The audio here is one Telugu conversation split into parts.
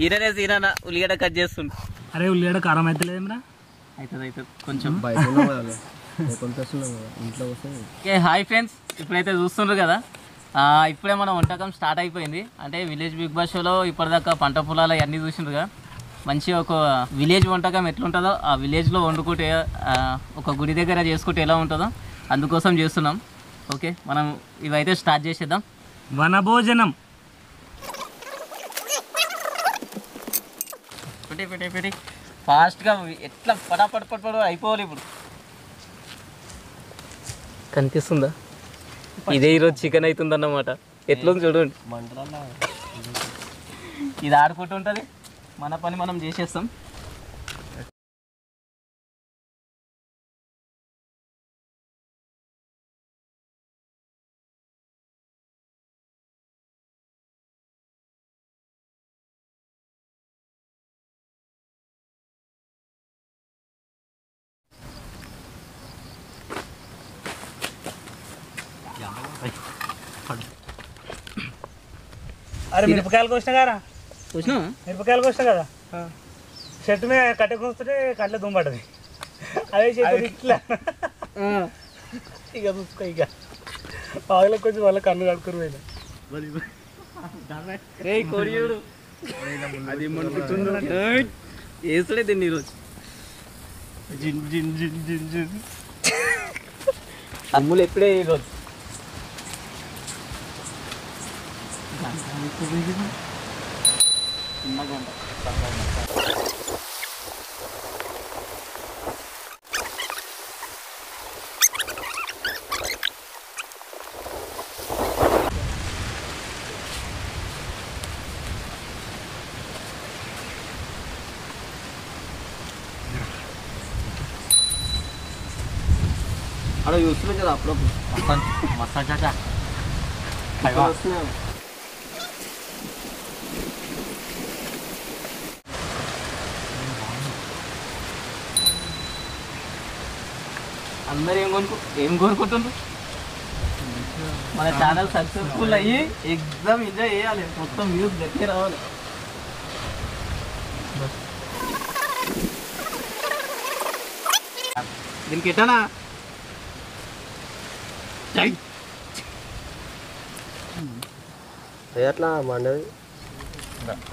ఈయననే సీనా ఉల్లిగడ్డ కట్ చేస్తుండు. అరే ఉల్లిగడ్డ కారం అయితే లేదురా. అవుతుంది కొంచెం ఇంట్లో వస్తుంది. ఓకే హాయ్ ఫ్రెండ్స్, ఇప్పుడైతే చూస్తుండ్రు కదా, ఇప్పుడే మన వంటకం స్టార్ట్ అయిపోయింది. అంటే విలేజ్ బిగ్ బాస్ షోలో ఇప్పటిదాకా పంట పొలాలు అన్నీ చూసిండ్రుగా. మంచిగా ఒక విలేజ్ వంటకం ఎట్లుంటుందో ఆ విలేజ్లో వండుకుంటే ఒక గుడి దగ్గర చేసుకుంటే ఎలా ఉంటుందో అందుకోసం చేస్తున్నాం. ఓకే మనం ఇవైతే స్టార్ట్ చేసేద్దాం. వనభోజనం పెట్టి ఫాస్ట్గా ఎట్లా పటాపట్ అయిపోవాలి. ఇప్పుడు కనిపిస్తుందా? ఇదే ఈరోజు చికెన్ అవుతుందన్నమాట. ఎట్లుంది చూడండి. ఇది ఆడుకుంటుంటుంది, మన పని మనం చేసేస్తాం. అరే మిరపకాయలు కోసిన కదా, చూసినా మిరపకాయలు కోసిన కదా, చెట్టు మీద కట్టె కూస్తుంటే కట్ల దుంపడ్డది. అదే చెట్టు ఇట్లా ఇక చూసుకో. ఇక పావులకు కొంచెం వాళ్ళ కన్ను కడుకుని పోయినా వేసుడే తిండి ఈరోజు. అమ్ములు ఎప్పుడే ఈరోజు చిన్న గంట అక్కడ చూస్తున్నాం కదా అప్పుడప్పుడు మసాజ్ వస్తున్నాయి. అందరు ఏం కోరుకుంటున్నారు? మన ఛానల్ సక్సెస్ఫుల్ అయ్యి ఎగ్జామ్ ఎంజాయ్ చేయాలి, మొత్తం వ్యూస్ గట్టిగా రావాలి. దీనికి ఎట్టానా అట్లా మండవి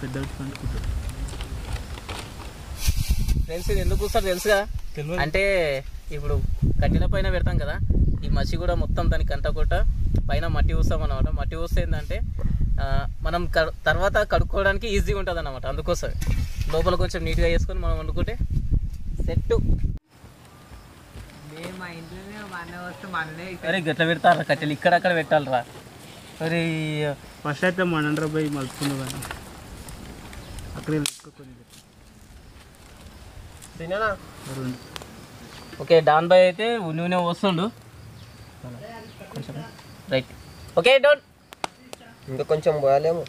పెద్ద ఫ్రెండ్స్ ఇది ఎందుకు వస్తారు తెలుసుగా? అంటే ఇప్పుడు కట్టెల పైన పెడతాం కదా, ఈ మసి కూడా మొత్తం దానికి అంటకుండా పైన మట్టి ఊస్తాం అన్నమాట. మట్టి ఊస్తే ఏంటంటే మనం తర్వాత కడుక్కోవడానికి ఈజీగా ఉంటుంది అన్నమాట. అందుకోసం లోపల కొంచెం నీట్గా చేసుకొని మనం వండుకుంటే సెట్. అరే గట్ల పెడతారా కట్టెలు? ఇక్కడక్కడ పెట్టాలరా. అరే ఫస్ట్ అయితే మన పోయి మలుపుకుంది కానీ అక్కడ ఓకే డాన్ బాయ్ అయితే నూనె వస్తుండు కొంచెం. రైట్ ఓకే డోన్ ఇంకా కొంచెం పోయాలేమో.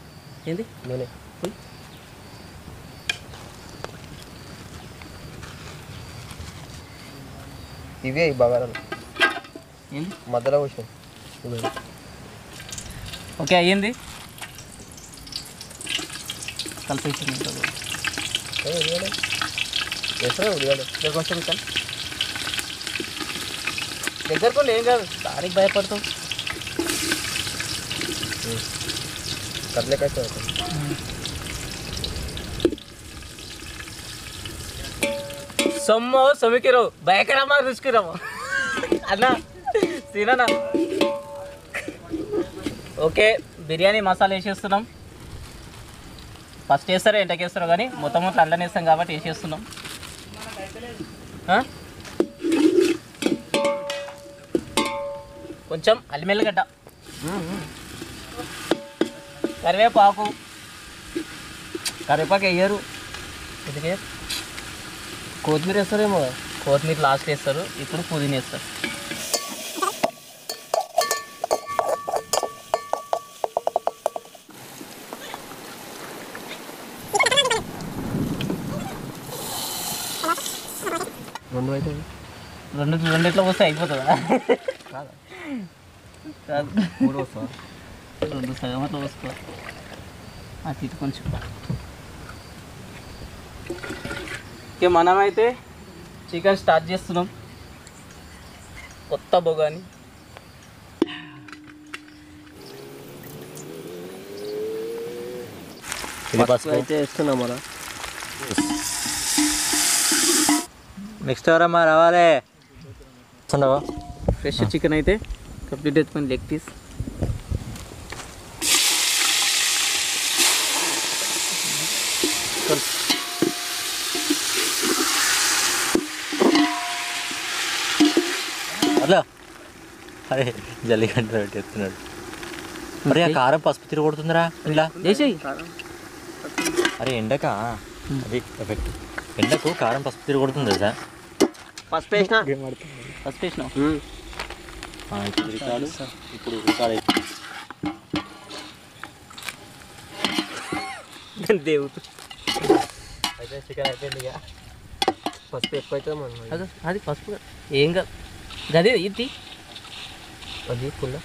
ఏంది నూనె ఇవే బగారాలు ఏంది మధ్యలో వచ్చినాయి. ఓకే అయ్యింది, కలిపేసి కొంచెం ఇక్కడ దగ్గరకు ఏం కాదు, దానికి భయపడతాం. కట్లెక్క సొమ్ము సొమికిరావు భయకరమా రుచికిరావు అన్నా తిననా. ఓకే బిర్యానీ మసాలా వేసేస్తున్నాం. ఫస్ట్ వేస్తారో ఎంటకి వేస్తారో కానీ మొత్తం అల్లనే వేస్తాం కాబట్టి వేసేస్తున్నాం. కొంచెం అల్లిమెల్లగడ్డ, కరివేపాకు వేయరు, ఇది కొత్తిమీర వేస్తారేమో. కొత్తిమీర లాస్ట్ వేస్తారు, ఇప్పుడు పుదీనా వేస్తారు. రెండిట్లో వస్తే అయిపోతుందా? కాదు రెండు సగం అట్లా పోసుకో. అది ఇటు కొంచెం ఓకే, మనమైతే చికెన్ స్టార్ట్ చేస్తున్నాం. కొత్త బొగాని అయితే వేస్తున్నాం మనం. నెక్స్ట్ ఎవరమ్మా రావాలి? వస్తున్నావా? ఫ్రెష్ చికెన్ అయితే కంప్లీట్ అయిపోయింది. లెగ్ పీస్ అలా అరే జల్లిగంట పెట్టేస్తున్నాడు. అరే ఆ కారం పసుపు తిరిగి కొడుతుందిరా ఇలా చేసేయి. అరే ఎండక అది ఎఫెక్ట్. ఎండకు కారం పసుపు తిరిగి కొడుతుంది సార్. పసుపు వేసిన ఫస్ట్ వేసినాం. ఇప్పుడు రికార్డు ఇప్పుడు రికార్డ్ అయిపోయింది. దేవుడు అయితే చికెన్ అయిపోయింది. ఇక పసుపు ఎక్కువ అవుతుంది మనం. అది పసుపు ఏం కాదు. గదే ఇది అది పుల్ల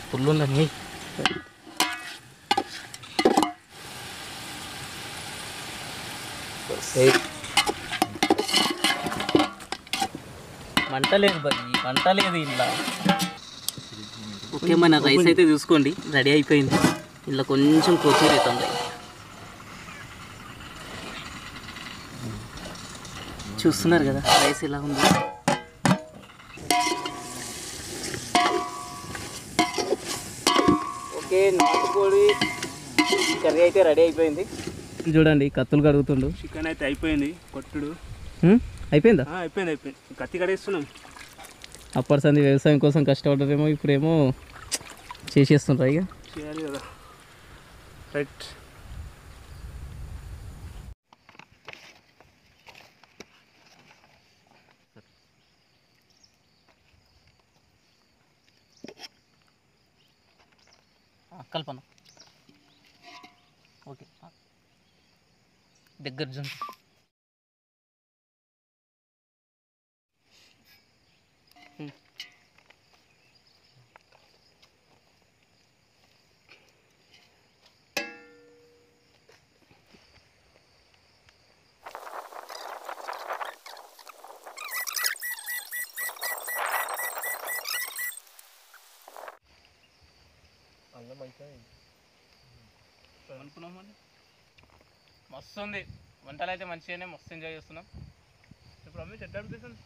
పుల్లు ఉందని మంట లేదు బది, మంట లేదు ఇలా. ఓకే, మన రైస్ అయితే చూసుకోండి రెడీ అయిపోయింది. ఇలా కొంచెం కొత్తిమీర అవుతుంది. చూస్తున్నారు కదా రైస్ ఎలా ఉంది. ఓకే, నాటుకోడి కర్రీ అయితే రెడీ అయిపోయింది. చూడండి కత్తులు కడుగుతుండు. చికెన్ అయితే అయిపోయింది కొట్టుడు. అయిపోయిందా? అయిపోయింది కత్తి కడేస్తున్నాం. అప్పటి సంది వ్యవసాయం కోసం కష్టపడ్డారేమో, ఇప్పుడేమో చేసేస్తుండ్రు ఇక. చేయాలి కదా. రైట్. కల్పన ఓకే, దగ్గర జంతు అనుకున్నామండి. మస్తు ఉంది. వంటలు అయితే మంచిగానే మస్తు ఎంజాయ్ చేస్తున్నాం. ఇప్పుడు అమ్మే చెట్టు అనిపిస్తుంది.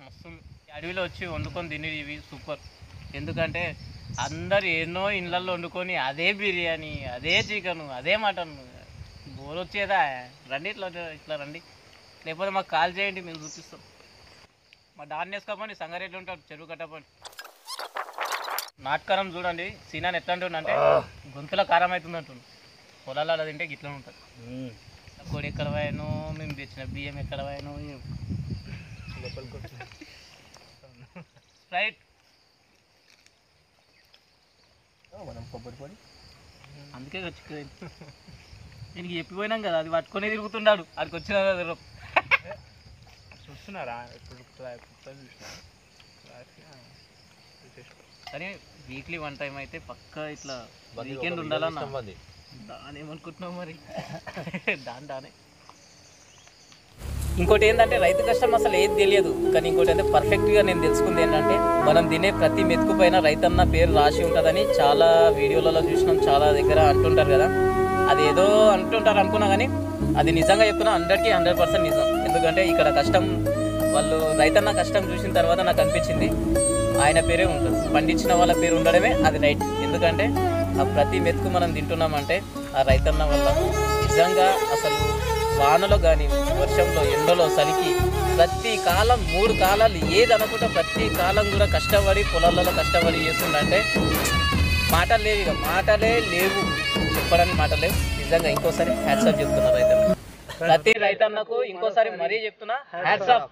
మస్తు అడవిలో వచ్చి వండుకొని తిని ఇవి సూపర్. ఎందుకంటే అందరు ఎన్నో ఇళ్ళల్లో వండుకొని అదే బిర్యానీ, అదే చికెను, అదే మటన్, బోర్ వచ్చేదా? రండి ఇట్లా ఇట్లా రండి, లేకపోతే మాకు కాల్ చేయండి, మేము చూపిస్తాం. మా దాన్ని వేసుకోపండి, సంగారెడ్డి ఉంటాడు చెరువు కట్టపండి. నాటకారం చూడండి, సీనాన్ని ఎట్లా అంటుండంటే గొంతులో కారం అవుతుంది అంటుండు. పొలాలలో తింటే గిట్లా ఉంటుంది. కోడి ఎక్కడ పోయాను, మేము తెచ్చిన బియ్యం ఎక్కడ పోయాను. స్ప్రైట్ మనం కొబ్బరి పొడి అందుకే చిక్కుపోయింది. దీనికి చెప్పిపోయినాం కదా, అది పట్టుకొని తిరుగుతున్నాడు. అక్కడికి వచ్చిన చూస్తున్నారా కానీ వీక్లీ వన్ టైం అయితే పక్కా ఇట్లా వీకెండ్ ఉండాలన్నా. దాని ఏమనుకుంటున్నావు మరి? దానే ఇంకోటి ఏంటంటే రైతు కష్టం అసలు ఏది తెలియదు. కానీ ఇంకోటి అంటే పర్ఫెక్ట్గా నేను తెలుసుకుంది ఏంటంటే మనం తినే ప్రతి మెతుకు పైన రైతన్న పేరు రాసి ఉంటుందని చాలా వీడియోలలో చూసినాం, చాలా దగ్గర అంటుంటారు కదా. అది ఏదో అంటుంటారు అనుకున్నా కానీ అది నిజంగా చెప్తున్నా 100% నిజం. ఎందుకంటే ఇక్కడ కష్టం వాళ్ళు రైతన్న కష్టం చూసిన తర్వాత నాకు అనిపించింది ఆయన పేరే ఉంటుంది, పండించిన వాళ్ళ పేరు ఉండడమే అది రైట్. ఎందుకంటే ఆ ప్రతి మెతుకు మనం తింటున్నామంటే ఆ రైతన్న వల్ల. నిజంగా అసలు వానలో కానీ వర్షంలో ఎండలో చలికి ప్రతి కాలం 3 కాలాలు ఏది అనుకుంటే ప్రతి కాలం కూడా కష్టపడి పొలాలలో కష్టపడి చేస్తుందంటే మాటలు లేవు, ఇక మాటలే లేవు, చెప్పడానికి మాటలు లేవు. నిజంగా ఇంకోసారి హ్యాట్స్ ఆఫ్ చెప్తున్నా రైతన్న, ప్రతి రైతన్నకు ఇంకోసారి మరీ చెప్తున్నా హ్యాట్స్ ఆఫ్.